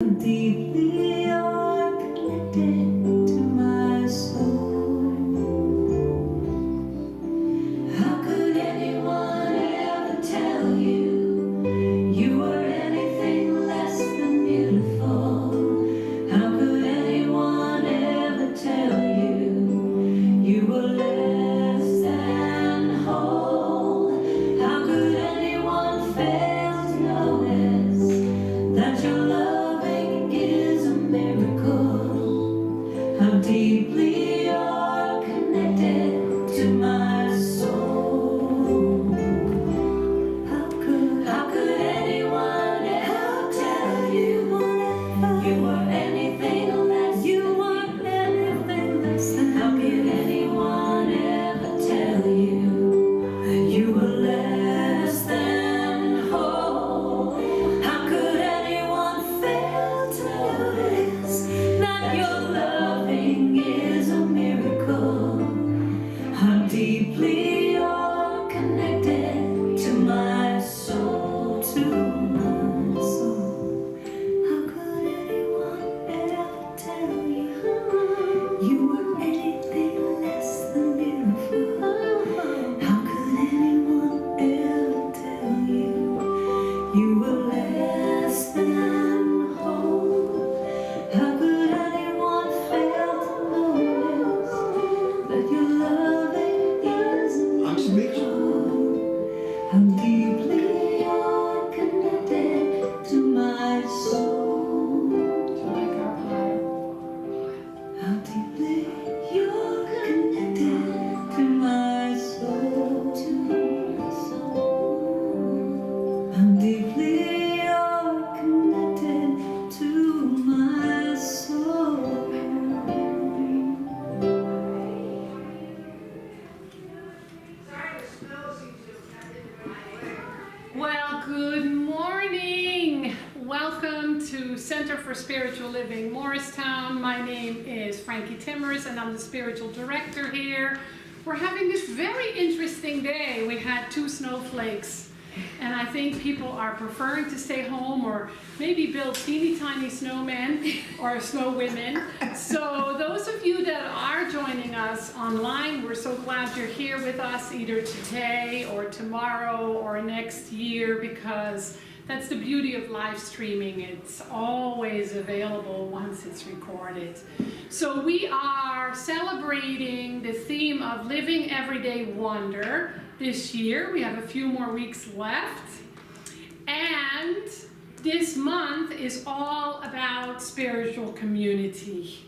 Deeply you're connected to my soul. How could anyone ever tell you you were anything less than beautiful? How could anyone ever tell you you were less than whole? How could anyone fail to notice that your love is a miracle? How deeply you're connected to my soul. How could anyone ever tell you you were anything less? You weren't anything less than. How could anyone ever tell you you were less than whole? How could anyone fail to notice that your loving is a miracle? How deeply you're connected to my soul, to my soul. How could anyone ever tell you you were anything less than beautiful? How could anyone ever tell you you were less than whole? How could anyone fail to notice that your loving is a miracle? How deeply you're connected to my soul. How deeply you're connected to my soul. To my soul. How deeply you're connected to my soul. Well, good morning. Welcome to Center for Spiritual Living Morristown. My name is Frankie Timmers and I'm the spiritual director here. We're having this very interesting day. We had 2 snowflakes and I think people are preferring to stay home or maybe build teeny tiny snowmen or snow women. So those of you that are joining us online, we're so glad you're here with us either today or tomorrow or next year, because that's the beauty of live streaming. It's always available once it's recorded. So we are celebrating the theme of Living Everyday Wonder this year. We have a few more weeks left. And this month is all about spiritual community.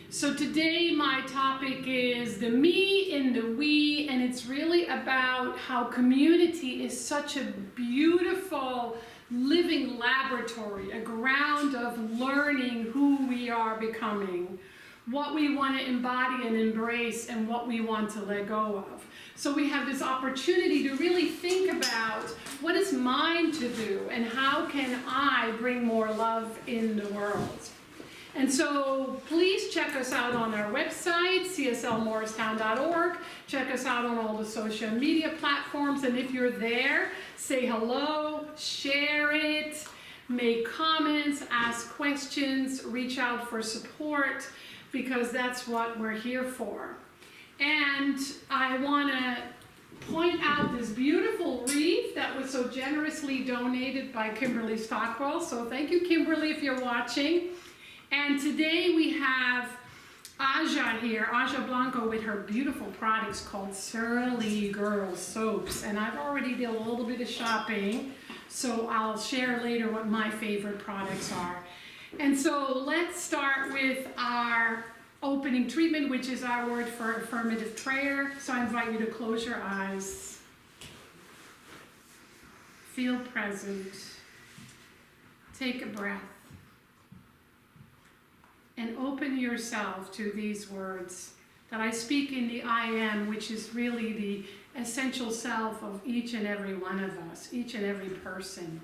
So today my topic is the me in the we, and it's really about how community is such a beautiful living laboratory, a ground of learning who we are becoming, what we want to embody and embrace, and what we want to let go of. So we have this opportunity to really think about what is mine to do and how can I bring more love in the world. And so please check us out on our website, cslmorristown.org. Check us out on all the social media platforms. And if you're there, say hello, share it, make comments, ask questions, reach out for support, because that's what we're here for. And I want to point out this beautiful wreath that was so generously donated by Kimberly Stockwell. So thank you, Kimberly, if you're watching. And today we have Aja here, Aja Blanco, with her beautiful products called Surly Girl Soaps. And I've already done a little bit of shopping, so I'll share later what my favorite products are. And so let's start with our opening treatment, which is our word for affirmative prayer. So I invite you to close your eyes. Feel present. Take a breath. And open yourself to these words that I speak in the I am, which is really the essential self of each and every one of us, each and every person.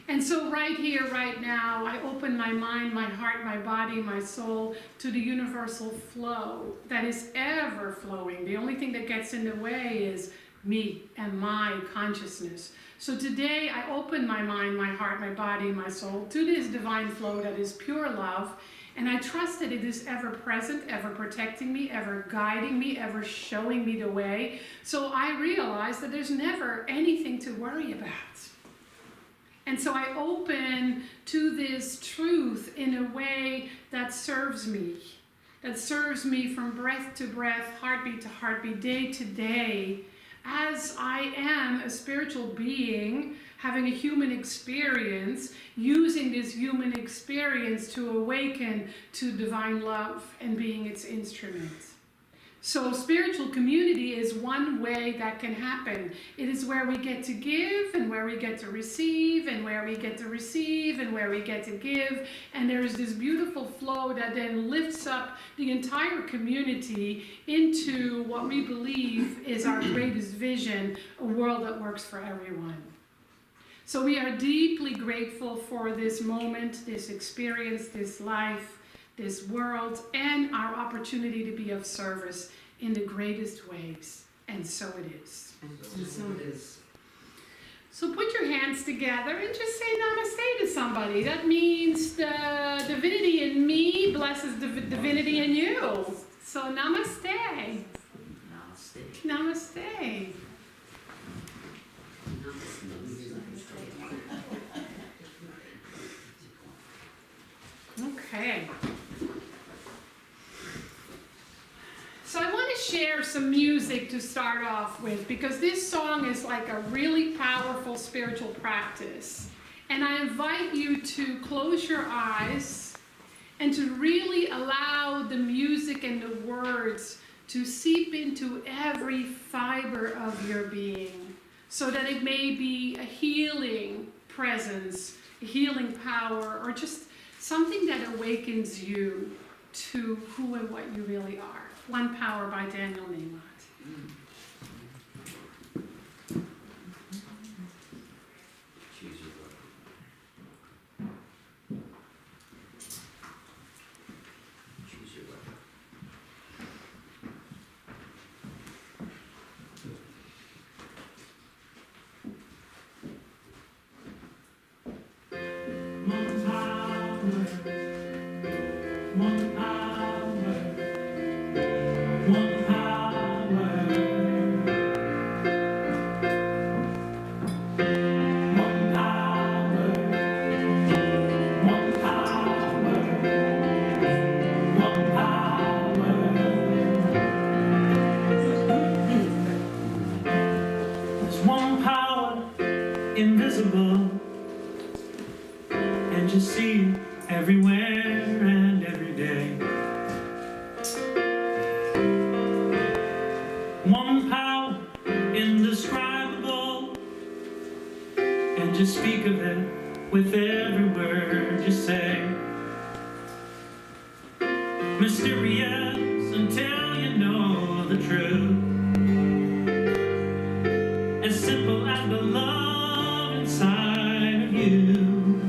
And so right here, right now, I open my mind, my heart, my body, my soul to the universal flow that is ever flowing. The only thing that gets in the way is me and my consciousness. So today I open my mind, my heart, my body, my soul to this divine flow that is pure love. And I trust that it is ever present, ever protecting me, ever guiding me, ever showing me the way. So I realize that there's never anything to worry about. And so I open to this truth in a way that serves me from breath to breath, heartbeat to heartbeat, day to day, as I am a spiritual being having a human experience, using this human experience to awaken to divine love and being its instrument. So spiritual community is one way that can happen. It is where we get to give and where we get to receive and where we get to receive and where we get to give. And there is this beautiful flow that then lifts up the entire community into what we believe is our greatest vision, a world that works for everyone. So we are deeply grateful for this moment, this experience, this life, this world, and our opportunity to be of service in the greatest ways. And so it is. And so it is. So put your hands together and just say namaste to somebody. That means the divinity in me blesses the divinity in you. So namaste. Namaste. Namaste. Okay. So I want to share some music to start off with, because this song is like a really powerful spiritual practice. And I invite you to close your eyes and to really allow the music and the words to seep into every fiber of your being, so that it may be a healing presence, a healing power, or just something that awakens you to who and what you really are. One Power by Daniel Nahmat. Invisible, and you see it everywhere and every day. One power indescribable, and just speak of it with every word you say. Mysterious until you know the truth, as simple as the love inside of you.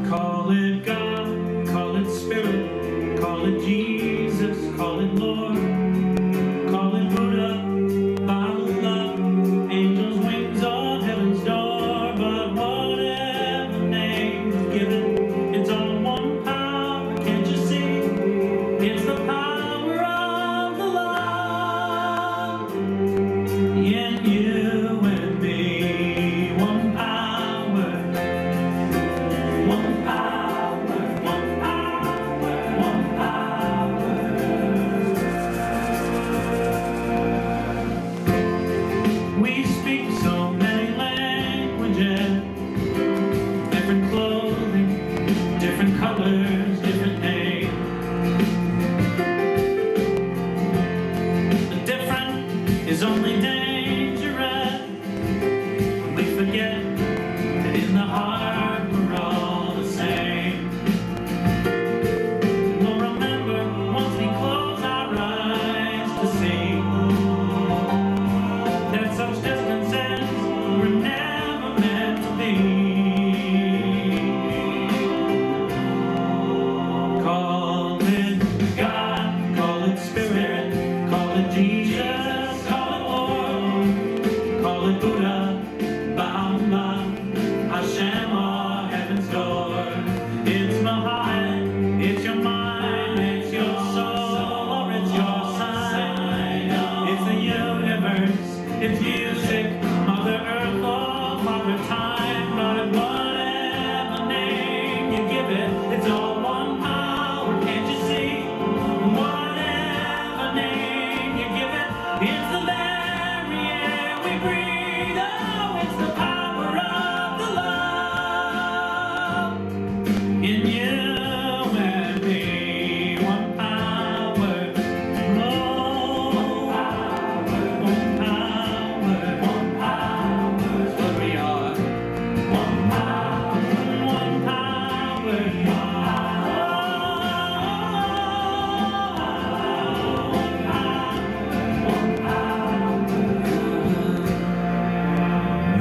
Call it God, call it Spirit, call it Jesus, call it Lord, call it Buddha, Bible love, angels' wings or heaven's door. But whatever name is given, it's all one power, can't you see? It's the power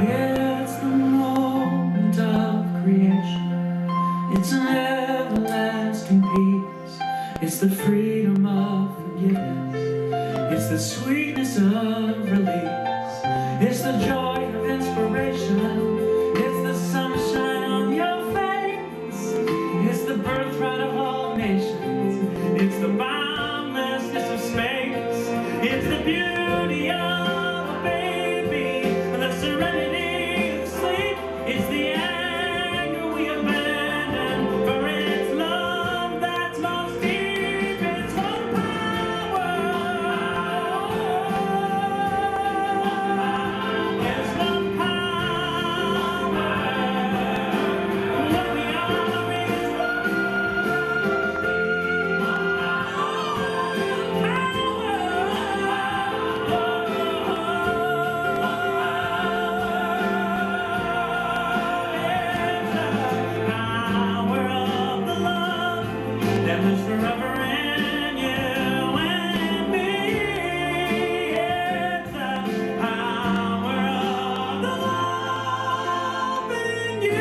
Yeah, it's the moment of creation. It's an everlasting peace. It's the freedom of forgiveness. It's the sweetness of release. It's the joy of inspiration. It's the sunshine on your face. It's the birthright of all nations. It's the boundlessness of space. It's the beauty of a baby. The serenity of sleep. It's the anger we abandon. For it's love that's most deep. It's one power. It's one power. What we are is power of the love that lives forever in you and me. It's the power of the love in you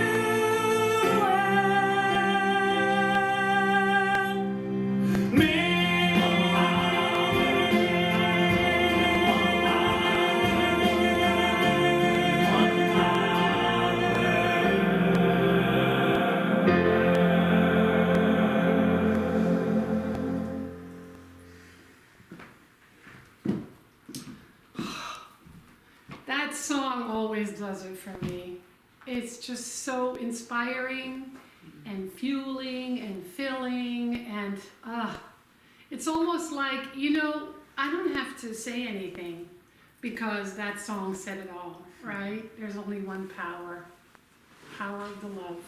and me. That song always does it for me. It's just so inspiring and fueling and filling and it's almost like, I don't have to say anything because that song said it all, right? There's only one power of the love.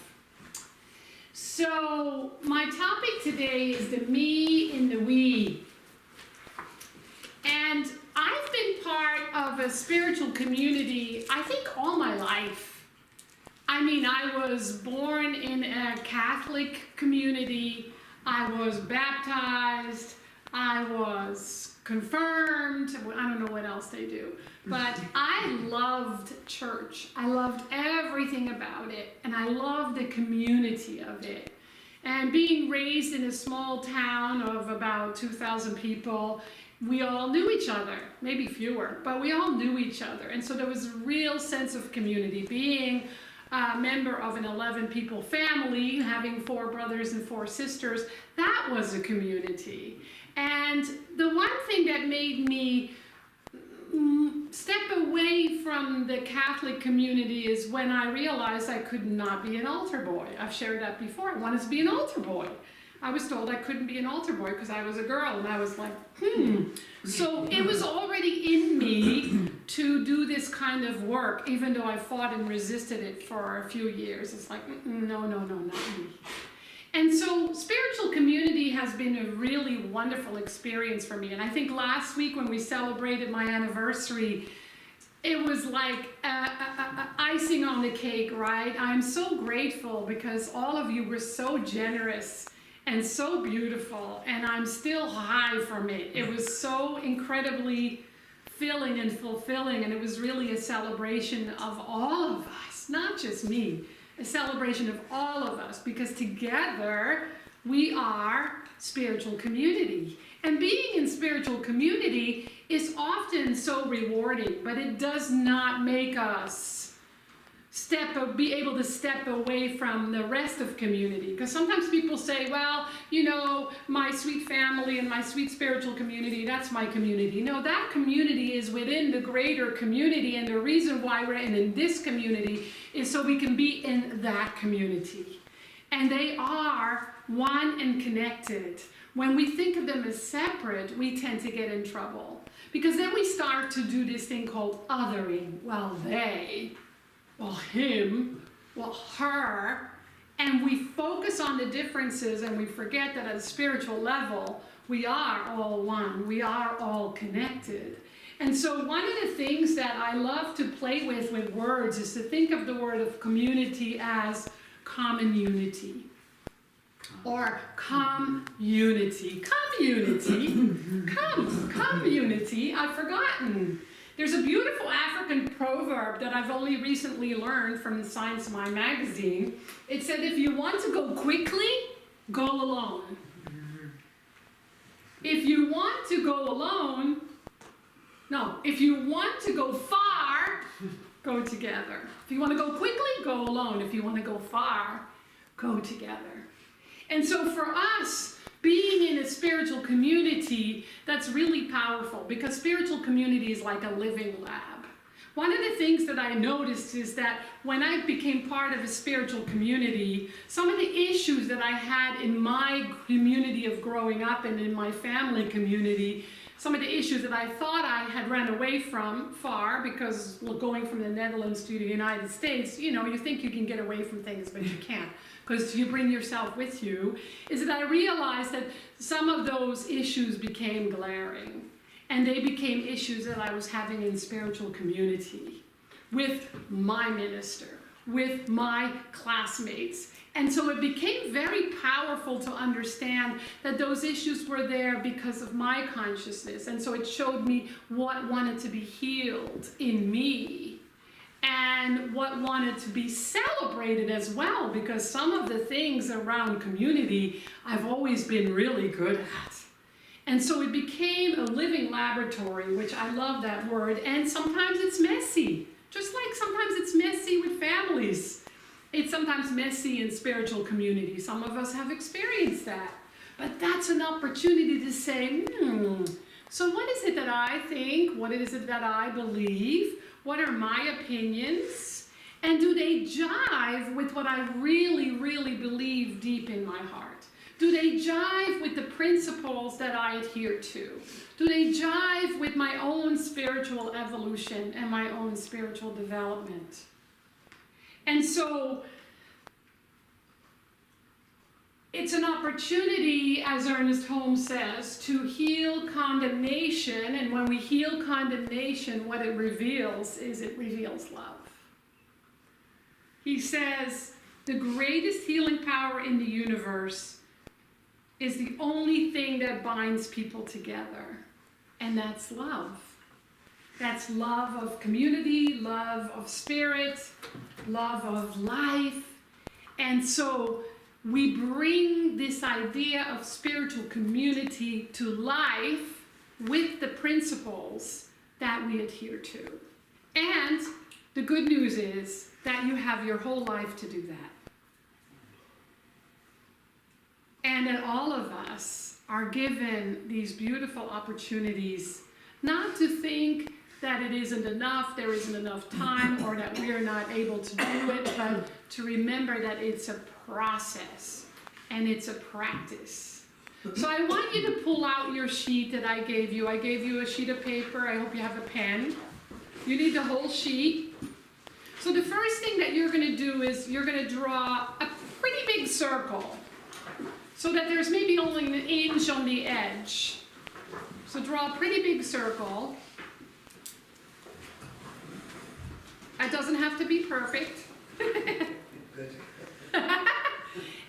So my topic today is the me in the we. And I've been part of a spiritual community, I think, all my life. I mean, I was born in a Catholic community. I was baptized. I was confirmed. I don't know what else they do. But I loved church. I loved everything about it. And I loved the community of it. And being raised in a small town of about 2,000 people, we all knew each other, maybe fewer, but we all knew each other. And so there was a real sense of community. Being a member of an 11 people family, having 4 brothers and 4 sisters, that was a community. And the one thing that made me step away from the Catholic community is when I realized I could not be an altar boy. I've shared that before. I wanted to be an altar boy. I was told I couldn't be an altar boy because I was a girl, and I was like, So it was already in me to do this kind of work, even though I fought and resisted it for a few years. It's like, no, not me. And so spiritual community has been a really wonderful experience for me. And I think last week when we celebrated my anniversary, it was like icing on the cake, right? I'm so grateful because all of you were so generous and so beautiful, and I'm still high from it. It was so incredibly filling and fulfilling, and it was really a celebration of all of us, not just me, a celebration of all of us, because together we are spiritual community. And being in spiritual community is often so rewarding, but it does not make us be able to step away from the rest of community. Because sometimes people say, well, my sweet family and my sweet spiritual community, that's my community. No, that community is within the greater community, and the reason why we're in this community is so we can be in that community. And they are one and connected. When we think of them as separate, we tend to get in trouble. Because then we start to do this thing called othering. Well, they, well, him, well, her, and we focus on the differences and we forget that at a spiritual level, we are all one, we are all connected. And so one of the things that I love to play with words is to think of the word of community as common unity. or community. Community, I've forgotten. There's a beautiful African proverb that I've only recently learned from the Science Mind magazine. It said, if you want to go quickly, go alone. If you want to go alone, no, if you want to go far, go together. If you want to go quickly, go alone. If you want to go far, go together. And so for us, being in a spiritual community, that's really powerful because spiritual community is like a living lab. One of the things that I noticed is that when I became part of a spiritual community, some of the issues that I had in my community of growing up and in my family community, some of the issues that I thought I had run away from far, because going from the Netherlands to the United States, you think you can get away from things, but you can't, because you bring yourself with you, is that I realized that some of those issues became glaring. And they became issues that I was having in spiritual community with my minister, with my classmates. And so it became very powerful to understand that those issues were there because of my consciousness. And so it showed me what wanted to be healed in me and what wanted to be celebrated as well, because some of the things around community I've always been really good at. And so it became a living laboratory, which I love that word, and sometimes it's messy. Just like sometimes it's messy with families. It's sometimes messy in spiritual community. Some of us have experienced that. But that's an opportunity to say, so what is it that I think? What is it that I believe? What are my opinions? And do they jive with what I really, really believe deep in my heart? Do they jive with the principles that I adhere to? Do they jive with my own spiritual evolution and my own spiritual development? And so it's an opportunity, as Ernest Holmes says, to heal condemnation. And when we heal condemnation, what it reveals is it reveals love. He says, the greatest healing power in the universe is the only thing that binds people together, and that's love. That's love of community, love of spirit, love of life. And so we bring this idea of spiritual community to life with the principles that we adhere to. And the good news is that you have your whole life to do that. And that all of us are given these beautiful opportunities not to think that it isn't enough, there isn't enough time, or that we are not able to do it, but to remember that it's a process and it's a practice. So I want you to pull out your sheet that I gave you. I gave you a sheet of paper. I hope you have a pen. You need the whole sheet. So the first thing that you're going to do is you're going to draw a pretty big circle, so that there's maybe only an inch on the edge. So draw a pretty big circle. It doesn't have to be perfect. And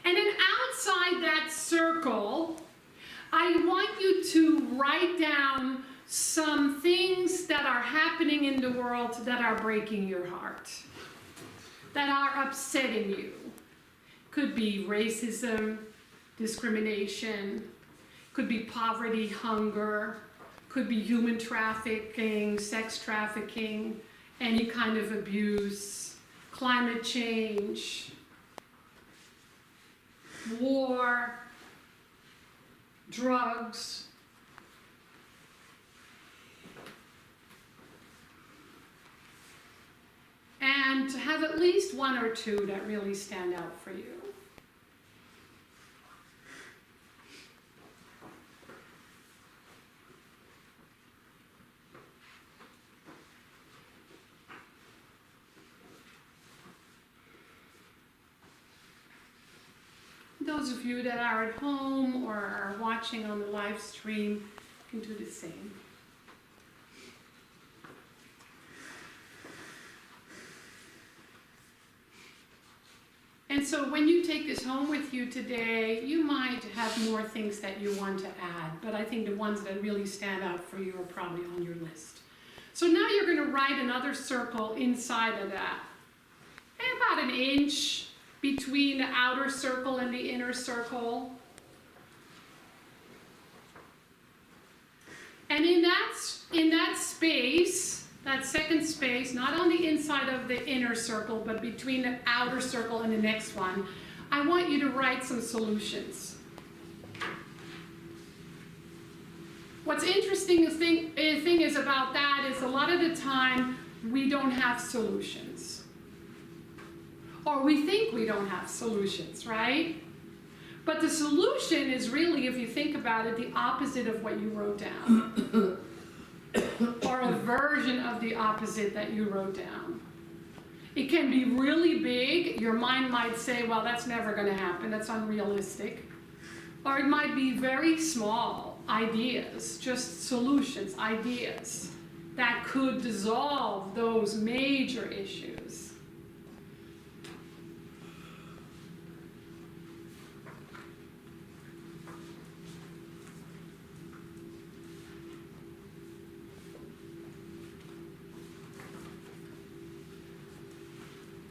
then outside that circle, I want you to write down some things that are happening in the world that are breaking your heart, that are upsetting you. Could be racism, discrimination, could be poverty, hunger, could be human trafficking, sex trafficking, any kind of abuse, climate change, war, drugs. And to have at least one or two that really stand out for you. Those of you that are at home or are watching on the live stream can do the same. And And so when you take this home with you today, you might have more things that you want to add, but I think the ones that really stand out for you are probably on your list. So now you're going to write another circle inside of that, about an inch between the outer circle and the inner circle. And in that space, that second space, not on the inside of the inner circle, but between the outer circle and the next one, I want you to write some solutions. What's interesting thing is about that is a lot of the time we don't have solutions. Or we think we don't have solutions, right? But the solution is really, if you think about it, the opposite of what you wrote down. Or a version of the opposite that you wrote down. It can be really big. Your mind might say, well, that's never going to happen. That's unrealistic. Or it might be very small ideas, just solutions, ideas that could dissolve those major issues.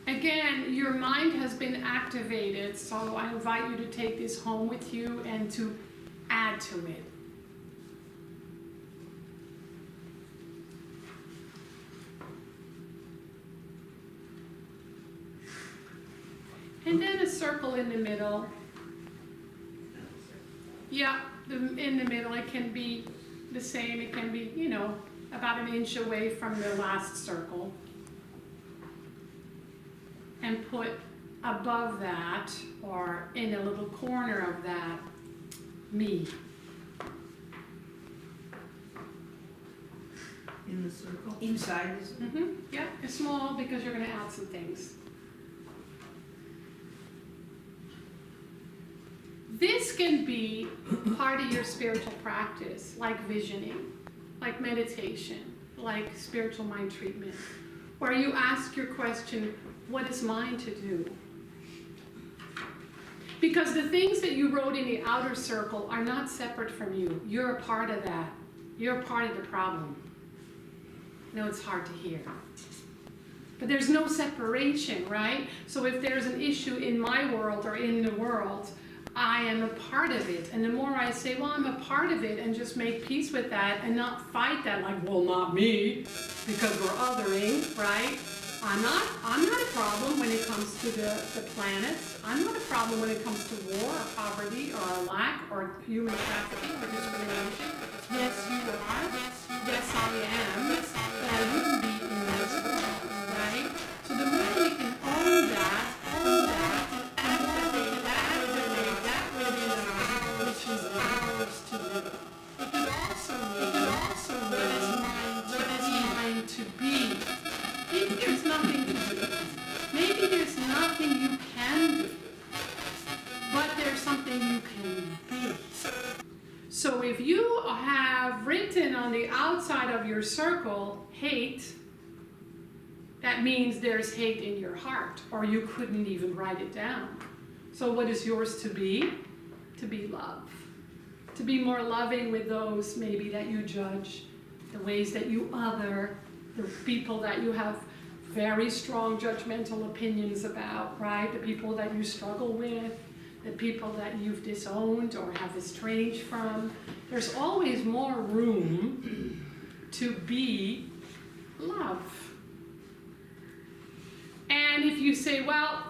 Again, your mind has been activated, so I invite you to take this home with you and to add to it. And then a circle in the middle. Yeah, in the middle, it can be the same. It can be, about an inch away from the last circle. And put above that, or in a little corner of that, me. In the circle? Inside, isn't it? Yeah, it's small because you're going to add some things. This can be part of your spiritual practice, like visioning, like meditation, like spiritual mind treatment, where you ask your question, what is mine to do? Because the things that you wrote in the outer circle are not separate from you. You're a part of that. You're a part of the problem. No, it's hard to hear. But there's no separation, right? So if there's an issue in my world or in the world, I am a part of it. And the more I say, well, I'm a part of it, and just make peace with that and not fight that, like, well, not me, because we're othering, right? I'm not a problem when it comes to the planets. I'm not a problem when it comes to war or poverty or a lack or human trafficking or discrimination. Yes, you are. Yes, I am. But I wouldn't be in this world, right? So the more we can own that, and activate that within our heart, which is ours to live. It could also mean what is mine to be. Maybe there's nothing to do. Maybe there's nothing you can do. But there's something you can be. So if you have written on the outside of your circle, hate, that means there's hate in your heart, or you couldn't even write it down. So what is yours to be? To be love. To be more loving with those maybe that you judge, the ways that you other, the people that you have very strong judgmental opinions about, right? The people that you struggle with, the people that you've disowned or have estranged from. There's always more room to be love. And if you say, well,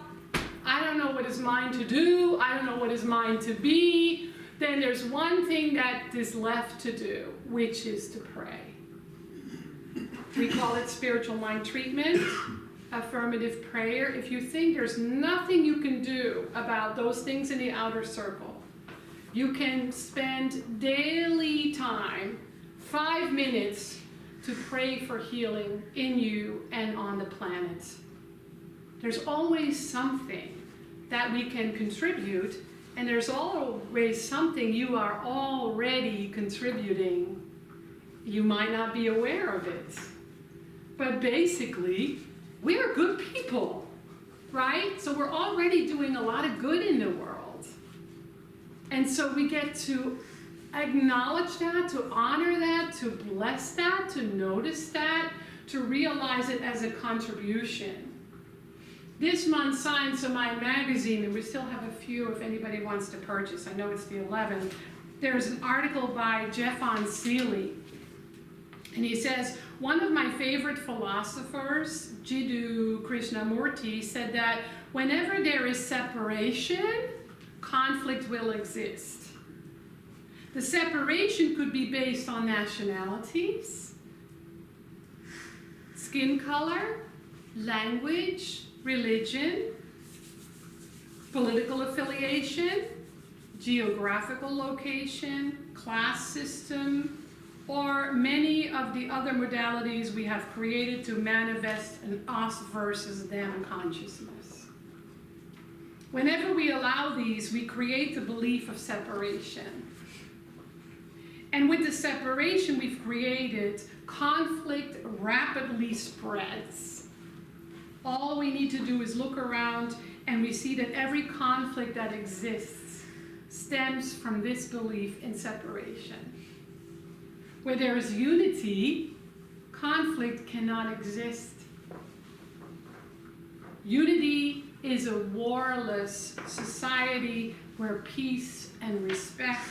I don't know what is mine to do, I don't know what is mine to be, then there's one thing that is left to do, which is to pray. We call it spiritual mind treatment, affirmative prayer. If you think there's nothing you can do about those things in the outer circle, you can spend daily time, 5 minutes, to pray for healing in you and on the planet. There's always something that we can contribute, and there's always something you are already contributing. You might not be aware of it. But basically, we're good people. right? So we're already doing a lot of good in the world. And so we get to acknowledge that, to honor that, to bless that, to notice that, to realize it as a contribution. This month's Science of Mind magazine, and we still have a few if anybody wants to purchase. I know it's the 11th. There's an article by Jeffon Seeley, and he says, one of my favorite philosophers, Jiddu Krishnamurti, said that whenever there is separation, conflict will exist. The separation could be based on nationalities, skin color, language, religion, political affiliation, geographical location, class system, or many of the other modalities we have created to manifest an us versus them consciousness. Whenever we allow these, we create the belief of separation. And with the separation we've created, conflict rapidly spreads. All we need to do is look around and we see that every conflict that exists stems from this belief in separation. Where there is unity, conflict cannot exist. Unity is a warless society where peace and respect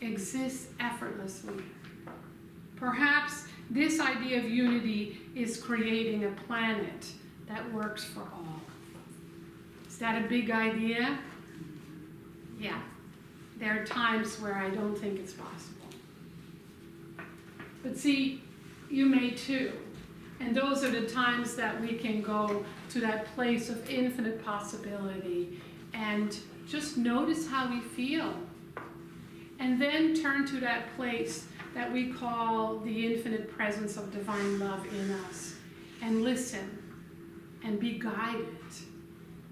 exist effortlessly. Perhaps this idea of unity is creating a planet that works for all. Is that a big idea? Yeah. There are times where I don't think it's possible. But see, you may too. And those are the times that we can go to that place of infinite possibility and just notice how we feel. And then turn to that place that we call the infinite presence of divine love in us. And listen and be guided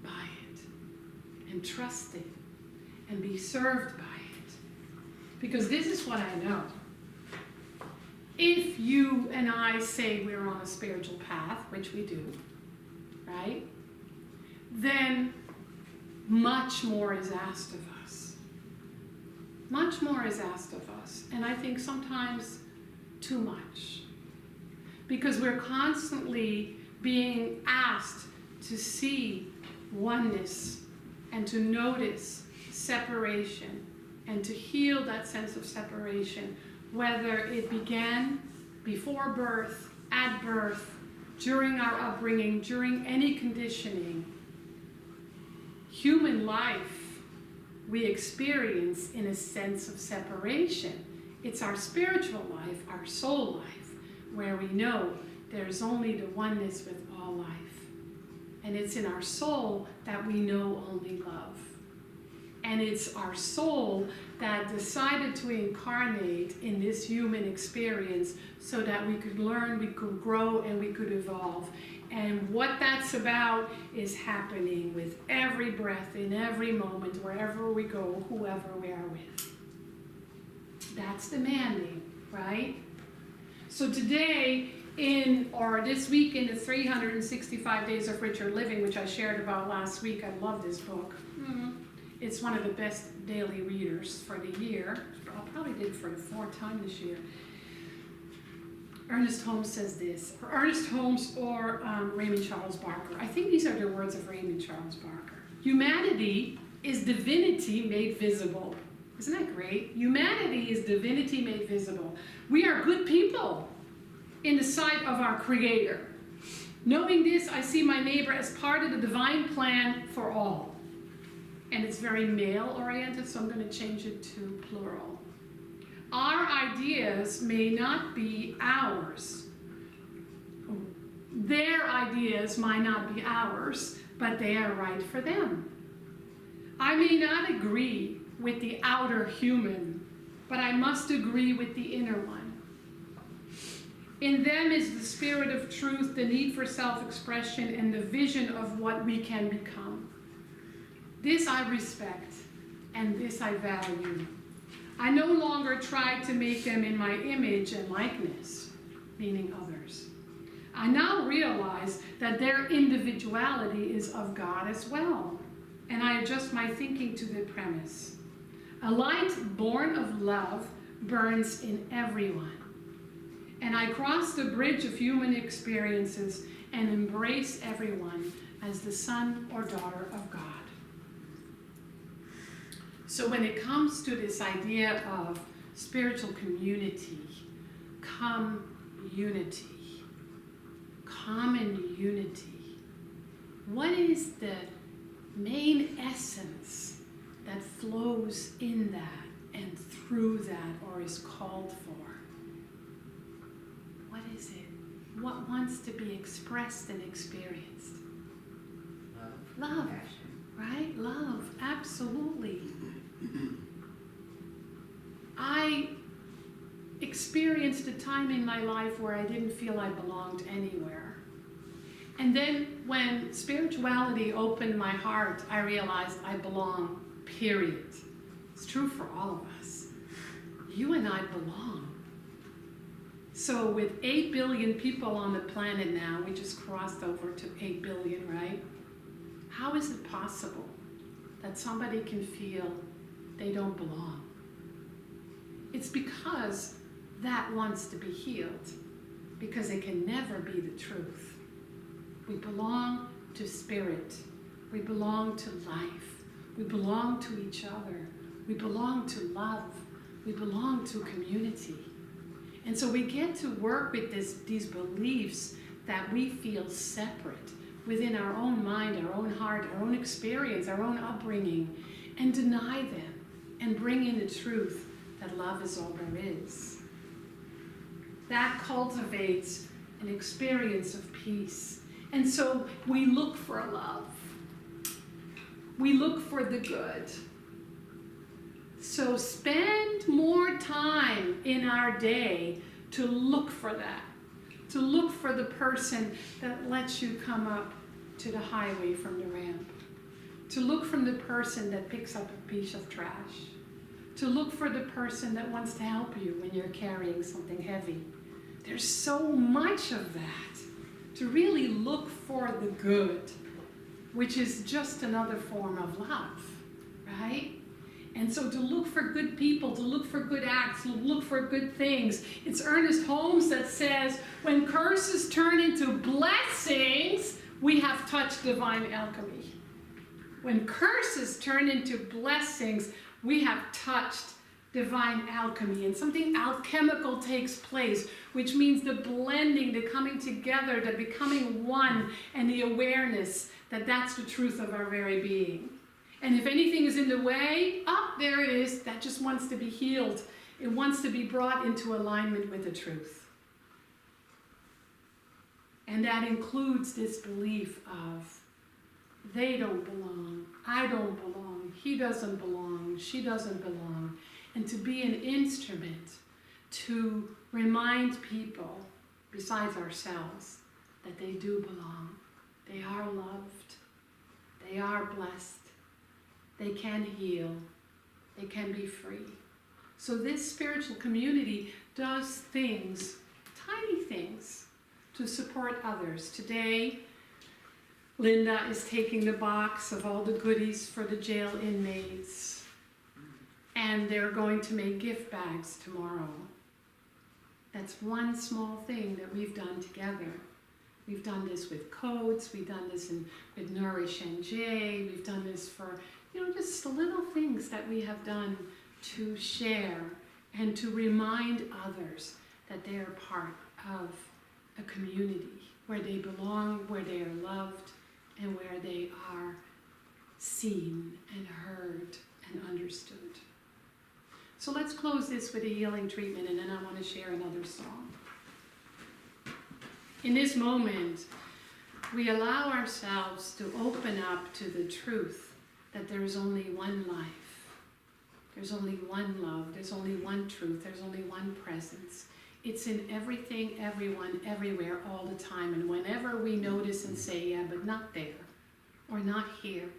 by it. And trust it. And be served by it. Because this is what I know. If you and I say we're on a spiritual path, which we do, right? Then much more is asked of us. Much more is asked of us. And I think sometimes too much. Because we're constantly being asked to see oneness and to notice separation and to heal that sense of separation, whether it began before birth, at birth, during our upbringing, during any conditioning. Human life we experience in a sense of separation. It's our spiritual life, our soul life, where we know there's only the oneness with all life. And it's in our soul that we know only love. And it's our soul that decided to incarnate in this human experience so that we could learn, we could grow, and we could evolve. And what that's about is happening with every breath, in every moment, wherever we go, whoever we are with. That's demanding, right? So today, this week in the 365 Days of Richer Living, which I shared about last week, I love this book. It's one of the best daily readers for the year. I probably did it for the 4th time this year. Ernest Holmes says this, or Ernest Holmes or Raymond Charles Barker. I think these are the words of Raymond Charles Barker. Humanity is divinity made visible. Isn't that great? Humanity is divinity made visible. We are good people in the sight of our Creator. Knowing this, I see my neighbor as part of the divine plan for all. And it's very male-oriented, so I'm going to change it to plural. Our ideas may not be ours. Their ideas might not be ours, but they are right for them. I may not agree with the outer human, but I must agree with the inner one. In them is the spirit of truth, the need for self-expression, and the vision of what we can become. This I respect, and this I value. I no longer try to make them in my image and likeness, meaning others. I now realize that their individuality is of God as well. And I adjust my thinking to the premise. A light born of love burns in everyone. And I cross the bridge of human experiences and embrace everyone as the son or daughter of God. So when it comes to this idea of spiritual community, common unity, what is the main essence that flows in that and through that or is called for? What is it? What wants to be expressed and experienced? Love, right? Love, absolutely. I experienced a time in my life where I didn't feel I belonged anywhere. And then when spirituality opened my heart, I realized I belong, period. It's true for all of us. You and I belong. So with 8 billion people on the planet now, we just crossed over to 8 billion, right? How is it possible that somebody can feel they don't belong? It's because that wants to be healed, because it can never be the truth. We belong to spirit. We belong to life. We belong to each other. We belong to love. We belong to community. And so we get to work with these beliefs that we feel separate within our own mind, our own heart, our own experience, our own upbringing, and deny them and bring in the truth that love is all there is. That cultivates an experience of peace. And so we look for love. We look for the good. So spend more time in our day to look for that. To look for the person that lets you come up to the highway from the ramp. To look from the person that picks up a piece of trash. To look for the person that wants to help you when you're carrying something heavy. There's so much of that. To really look for the good, which is just another form of love, right? And so to look for good people, to look for good acts, to look for good things. It's Ernest Holmes that says, when curses turn into blessings, we have touched divine alchemy. When curses turn into blessings, we have touched divine alchemy, and something alchemical takes place, which means the blending, the coming together, the becoming one, and the awareness that that's the truth of our very being. And if anything is in the way, there it is, that just wants to be healed. It wants to be brought into alignment with the truth. And that includes this belief of, they don't belong, I don't belong, he doesn't belong, she doesn't belong. And to be an instrument to remind people, besides ourselves, that they do belong. They are loved. They are blessed. They can heal. They can be free. So this spiritual community does things, tiny things, to support others. Today, Linda is taking the box of all the goodies for the jail inmates. And they're going to make gift bags tomorrow. That's one small thing that we've done together. We've done this with coats, we've done this with Nourish NJ, we've done this for, just the little things that we have done to share and to remind others that they are part of a community where they belong, where they are loved, and where they are seen and heard and understood. So let's close this with a healing treatment, and then I want to share another song. In this moment, we allow ourselves to open up to the truth that there is only one life. There's only one love. There's only one truth. There's only one presence. It's in everything, everyone, everywhere, all the time. And whenever we notice and say, yeah, but not there, or not here,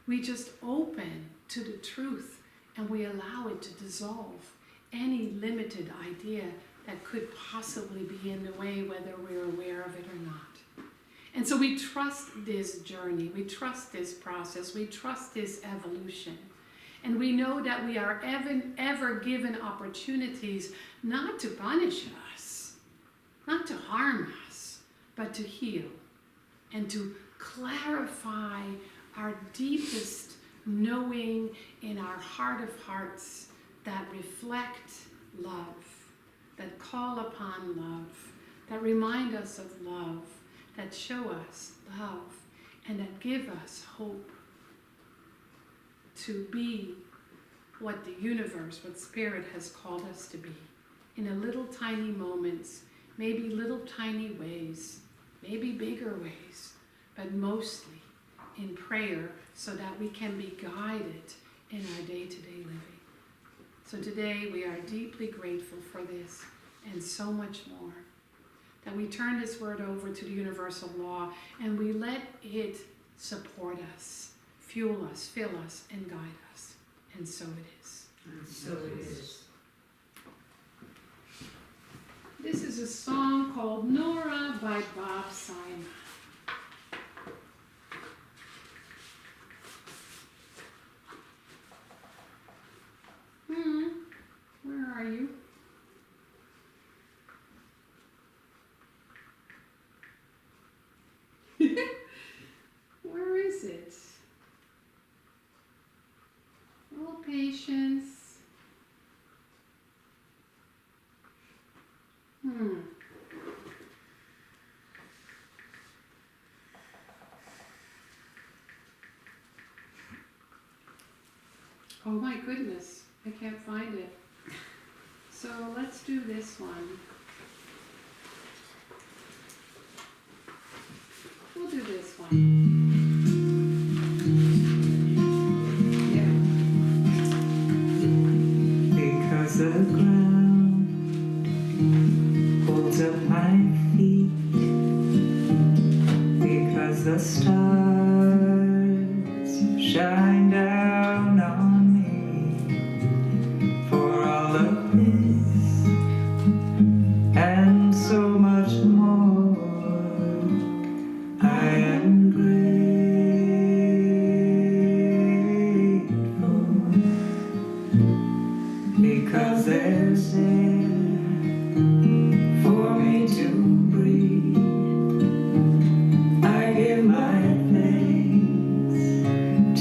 we just open to the truth and we allow it to dissolve any limited idea that could possibly be in the way, whether we're aware of it or not. And so we trust this journey, we trust this process, we trust this evolution. And we know that we are ever given opportunities not to punish us, not to harm us, but to heal and to clarify our deepest knowing in our heart of hearts that reflect love, that call upon love, that remind us of love, that show us love, and that give us hope to be what the universe, what Spirit has called us to be, in a little tiny moments, maybe little tiny ways, maybe bigger ways, but mostly in prayer so that we can be guided in our day-to-day living. So today we are deeply grateful for this and so much more, that we turn this word over to the universal law and we let it support us, fuel us, fill us, and guide us. And so it is. And so it is. This is a song called Nora by Bob Simon. Where are you? Where is it? All patience. Oh my goodness, I can't find it. So let's do this one. We'll do this one. Yeah. Because the ground holds up my feet, because the stars shine down on me, for all of this and so much more, I am grateful, because there's air for me to breathe. I give my thanks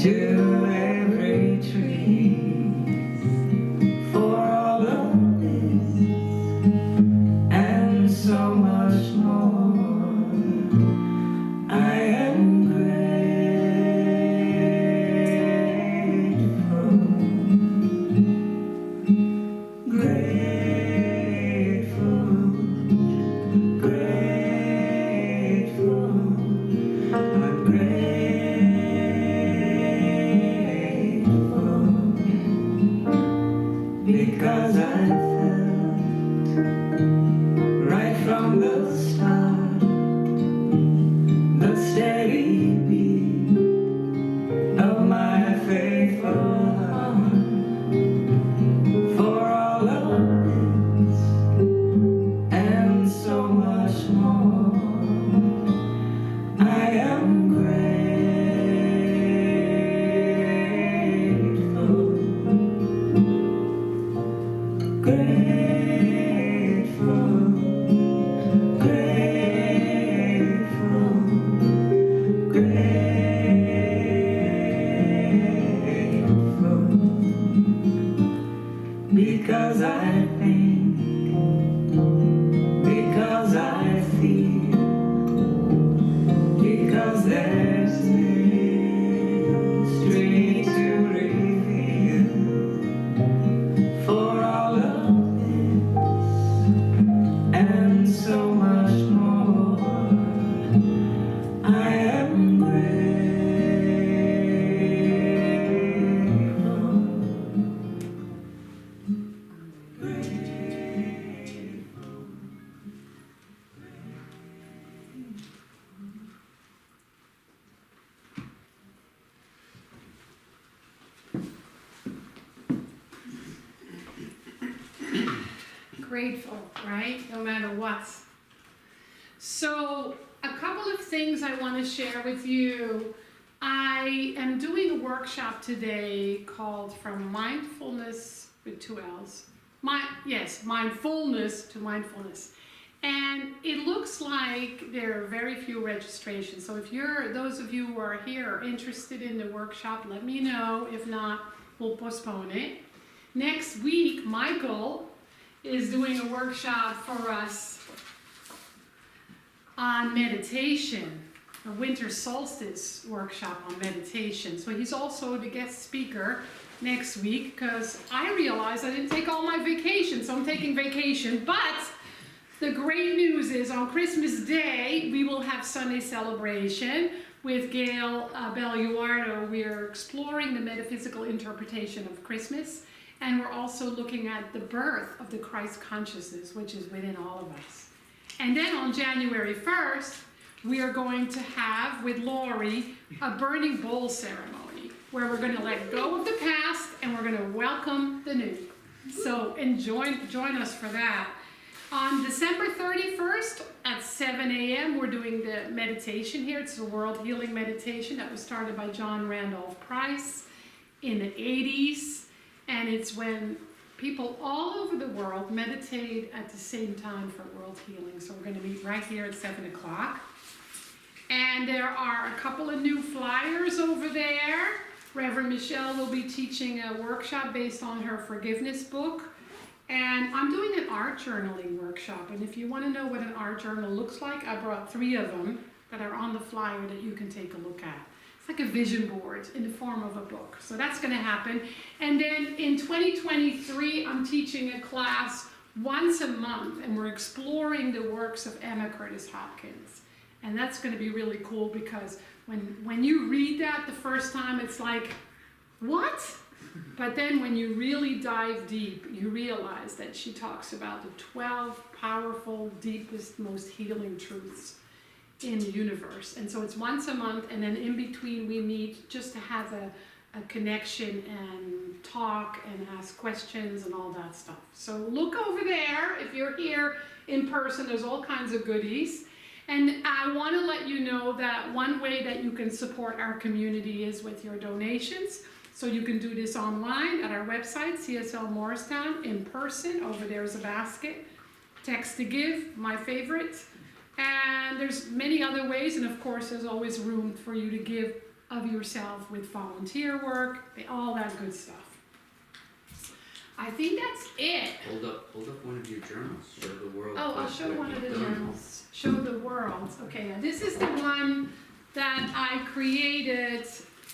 to every tree for all of this and so much more. I am grateful, grateful, grateful. I'm grateful because I felt right from the start the steady beat of my faithful heart, for all of this and so much more. I am grateful, grateful, grateful, grateful, because I think, because I feel, because there's mystery to reveal, for all of this and so much more. I am grateful, grateful. grateful, right? No matter what. So, a couple of things I want to share with you. I am doing a workshop today called From Mindfulness with 2 L's. Mindfulness to Mindfulness. And it looks like there are very few registrations. So if those of you who are here are interested in the workshop, let me know. If not, we'll postpone it. Next week, Michael is doing a workshop for us on meditation, a winter solstice workshop on meditation. So he's also the guest speaker next week, because I realized I didn't take all my vacation, so I'm taking vacation. But the great news is on Christmas Day, we will have Sunday celebration with Gail Belluardo. We are exploring the metaphysical interpretation of Christmas, and we're also looking at the birth of the Christ consciousness, which is within all of us. And then on January 1st, we are going to have, with Lori, a burning bowl ceremony, where we're going to let go of the past and we're going to welcome the new. So join us for that. On December 31st at 7 a.m., we're doing the meditation here. It's the World Healing Meditation that was started by John Randolph Price in the 80s. And it's when people all over the world meditate at the same time for world healing. So we're going to meet right here at 7 o'clock. And there are a couple of new flyers over there. Reverend Michelle will be teaching a workshop based on her forgiveness book. And I'm doing an art journaling workshop. And if you want to know what an art journal looks like, I brought 3 of them that are on the flyer that you can take a look at. It's like a vision board in the form of a book. So that's going to happen. And then in 2023, I'm teaching a class once a month, and we're exploring the works of Emma Curtis Hopkins. And that's going to be really cool, because when you read that the first time, it's like, what? But then when you really dive deep, you realize that she talks about the 12 powerful, deepest, most healing truths in the universe. And so it's once a month, and then in between we meet just to have a connection and talk and ask questions and all that stuff. So look over there. If you're here in person, there's all kinds of goodies. And I want to let you know that one way that you can support our community is with your donations. So you can do this online at our website, CSL Morristown, in person. Over there is a basket. Text to give, my favorite. And there's many other ways. And of course, there's always room for you to give of yourself with volunteer work, all that good stuff. I think that's it. Hold up one of your journals. Show the world. Oh, I'll show one of the journals. Show the world. Okay, this is the one that I created.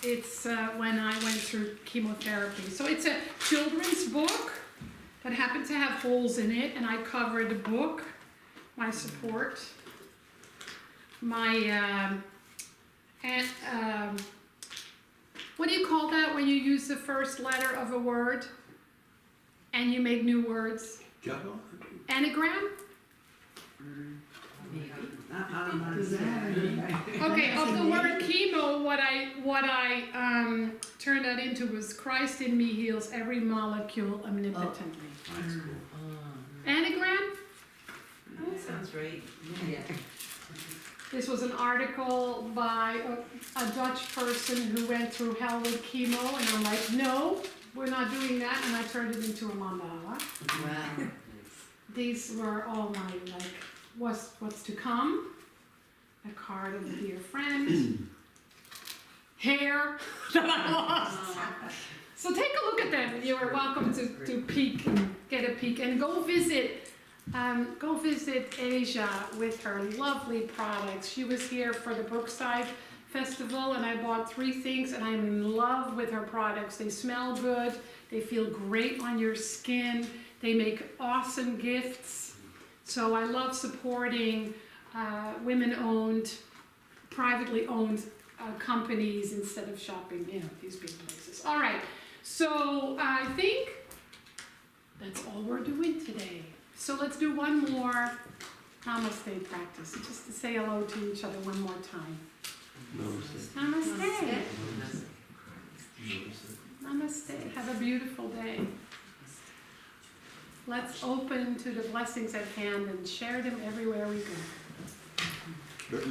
It's when I went through chemotherapy. So it's a children's book that happened to have holes in it, and I covered the book, my support, my, what do you call that when you use the first letter of a word and you make new words? Juggle? Anagram? Okay, of the word chemo, what I turned that into was Christ in me heals every molecule omnipotently. That's cool. Anagram? That sounds right. Yeah. This was an article by a Dutch person who went through hell with chemo, and I'm like, no, we're not doing that, and I turned it into a mandala. Wow. These were all my, like, what's to come, a card of a dear friend, hair that I lost. So take a look at them. You are welcome to peek and get a peek, and go visit Asia with her lovely products. She was here for the Brookside Festival, and I bought 3 things, and I'm in love with her products. They smell good, they feel great on your skin, they make awesome gifts. So I love supporting women-owned, privately owned companies instead of shopping, these big places. All right, so I think that's all we're doing today. So let's do one more namaste practice, just to say hello to each other one more time. Namaste. Namaste. Have a beautiful day. Let's open to the blessings at hand and share them everywhere we go.